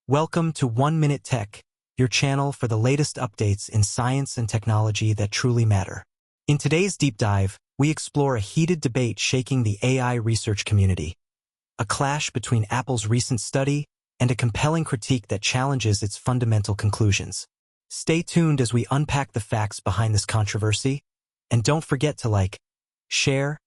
Welcome to 1 Minute Tech, your channel for the latest updates in science and technology that truly matter. In today's deep dive, we explore a heated debate shaking the AI research community, a clash between Apple's recent study and a compelling critique that challenges its fundamental conclusions. Stay tuned as we unpack the facts behind this controversy, and don't forget to like, share,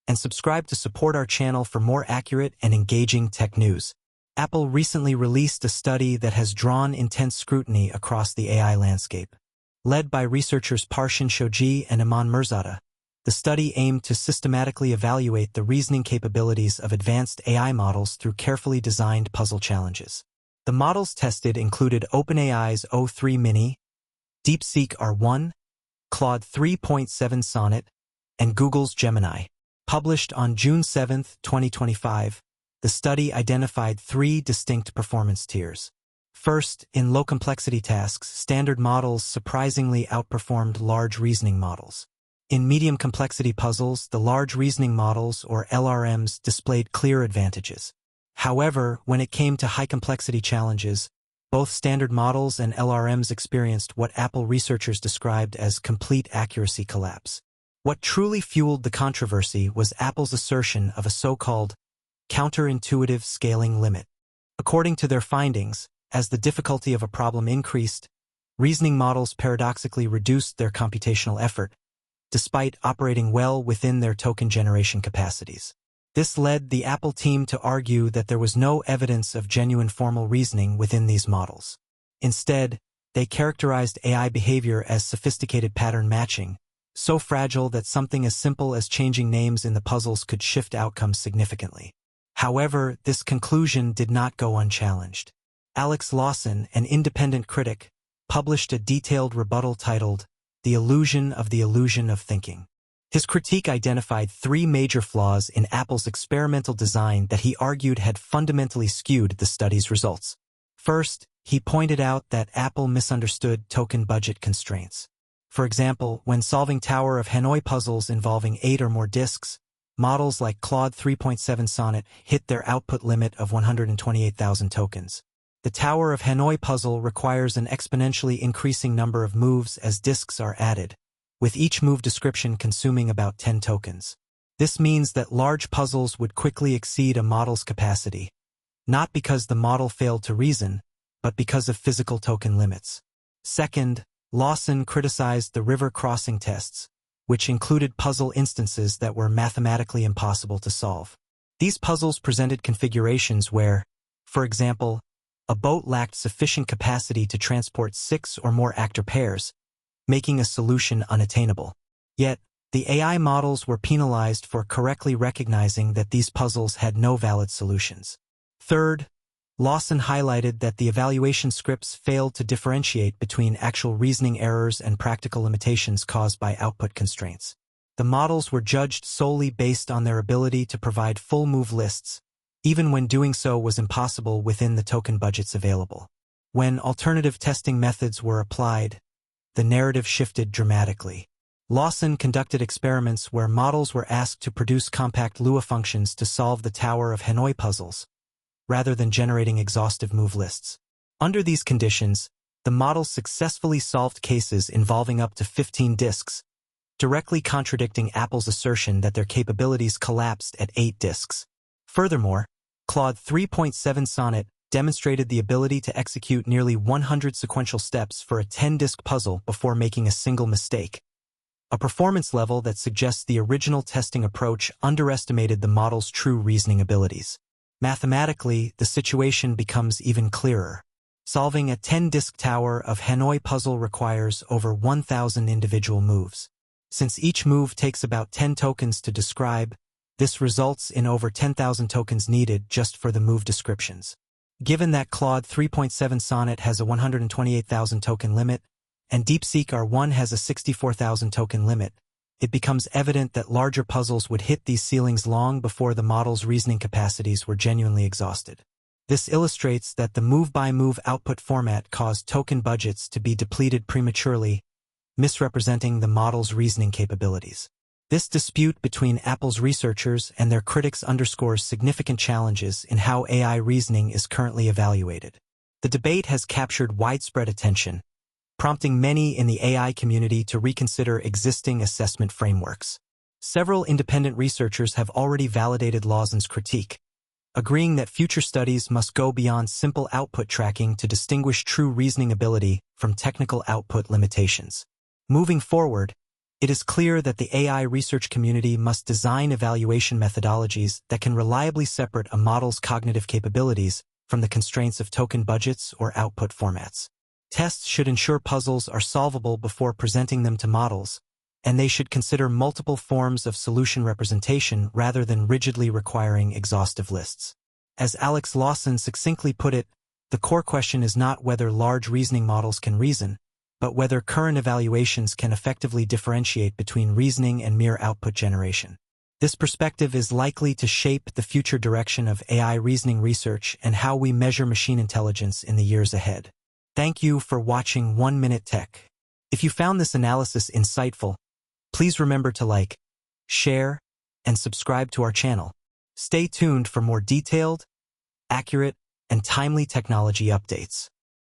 and subscribe to support our channel for more accurate and engaging tech news. Apple recently released a study that has drawn intense scrutiny across the AI landscape. Led by researchers Parshin Shoji and Iman Mirzada, the study aimed to systematically evaluate the reasoning capabilities of advanced AI models through carefully designed puzzle challenges. The models tested included OpenAI's O3 Mini, DeepSeek R1, Claude 3.7 Sonnet, and Google's Gemini. Published on June 7, 2025, the study identified three distinct performance tiers. First, in low-complexity tasks, standard models surprisingly outperformed large reasoning models. In medium-complexity puzzles, the large reasoning models, or LRMs, displayed clear advantages. However, when it came to high-complexity challenges, both standard models and LRMs experienced what Apple researchers described as complete accuracy collapse. What truly fueled the controversy was Apple's assertion of a so-called counterintuitive scaling limit. According to their findings, as the difficulty of a problem increased, reasoning models paradoxically reduced their computational effort, despite operating well within their token generation capacities. This led the Apple team to argue that there was no evidence of genuine formal reasoning within these models. Instead, they characterized AI behavior as sophisticated pattern matching, so fragile that something as simple as changing names in the puzzles could shift outcomes significantly. However, this conclusion did not go unchallenged. Alex Lawson, an independent critic, published a detailed rebuttal titled, "The Illusion of Thinking." His critique identified three major flaws in Apple's experimental design that he argued had fundamentally skewed the study's results. First, he pointed out that Apple misunderstood token budget constraints. For example, when solving Tower of Hanoi puzzles involving 8 or more disks, models like Claude 3.7 Sonnet hit their output limit of 128,000 tokens. The Tower of Hanoi puzzle requires an exponentially increasing number of moves as disks are added, with each move description consuming about 10 tokens. This means that large puzzles would quickly exceed a model's capacity, not because the model failed to reason, but because of physical token limits. Second, Lawson criticized the river crossing tests, which included puzzle instances that were mathematically impossible to solve. These puzzles presented configurations where, for example, a boat lacked sufficient capacity to transport 6 or more actor pairs, making a solution unattainable. Yet, the AI models were penalized for correctly recognizing that these puzzles had no valid solutions. Third, Lawson highlighted that the evaluation scripts failed to differentiate between actual reasoning errors and practical limitations caused by output constraints. The models were judged solely based on their ability to provide full move lists, even when doing so was impossible within the token budgets available. When alternative testing methods were applied, the narrative shifted dramatically. Lawson conducted experiments where models were asked to produce compact Lua functions to solve the Tower of Hanoi puzzles, rather than generating exhaustive move lists. Under these conditions, the models successfully solved cases involving up to 15 disks, directly contradicting Apple's assertion that their capabilities collapsed at 8 disks. Furthermore, Claude 3.7 Sonnet demonstrated the ability to execute nearly 100 sequential steps for a 10-disk puzzle before making a single mistake, a performance level that suggests the original testing approach underestimated the model's true reasoning abilities. Mathematically, the situation becomes even clearer. Solving a 10-disk Tower of Hanoi puzzle requires over 1,000 individual moves. Since each move takes about 10 tokens to describe, this results in over 10,000 tokens needed just for the move descriptions. Given that Claude 3.7 Sonnet has a 128,000 token limit, and DeepSeek R1 has a 64,000 token limit, it becomes evident that larger puzzles would hit these ceilings long before the model's reasoning capacities were genuinely exhausted. This illustrates that the move-by-move output format caused token budgets to be depleted prematurely, misrepresenting the model's reasoning capabilities. This dispute between Apple's researchers and their critics underscores significant challenges in how AI reasoning is currently evaluated. The debate has captured widespread attention, prompting many in the AI community to reconsider existing assessment frameworks. Several independent researchers have already validated Lawson's critique, agreeing that future studies must go beyond simple output tracking to distinguish true reasoning ability from technical output limitations. Moving forward, it is clear that the AI research community must design evaluation methodologies that can reliably separate a model's cognitive capabilities from the constraints of token budgets or output formats. Tests should ensure puzzles are solvable before presenting them to models, and they should consider multiple forms of solution representation rather than rigidly requiring exhaustive lists. As Alex Lawson succinctly put it, the core question is not whether large reasoning models can reason, but whether current evaluations can effectively differentiate between reasoning and mere output generation. This perspective is likely to shape the future direction of AI reasoning research and how we measure machine intelligence in the years ahead. Thank you for watching 1 Minute Tech. If you found this analysis insightful, please remember to like, share, and subscribe to our channel. Stay tuned for more detailed, accurate, and timely technology updates.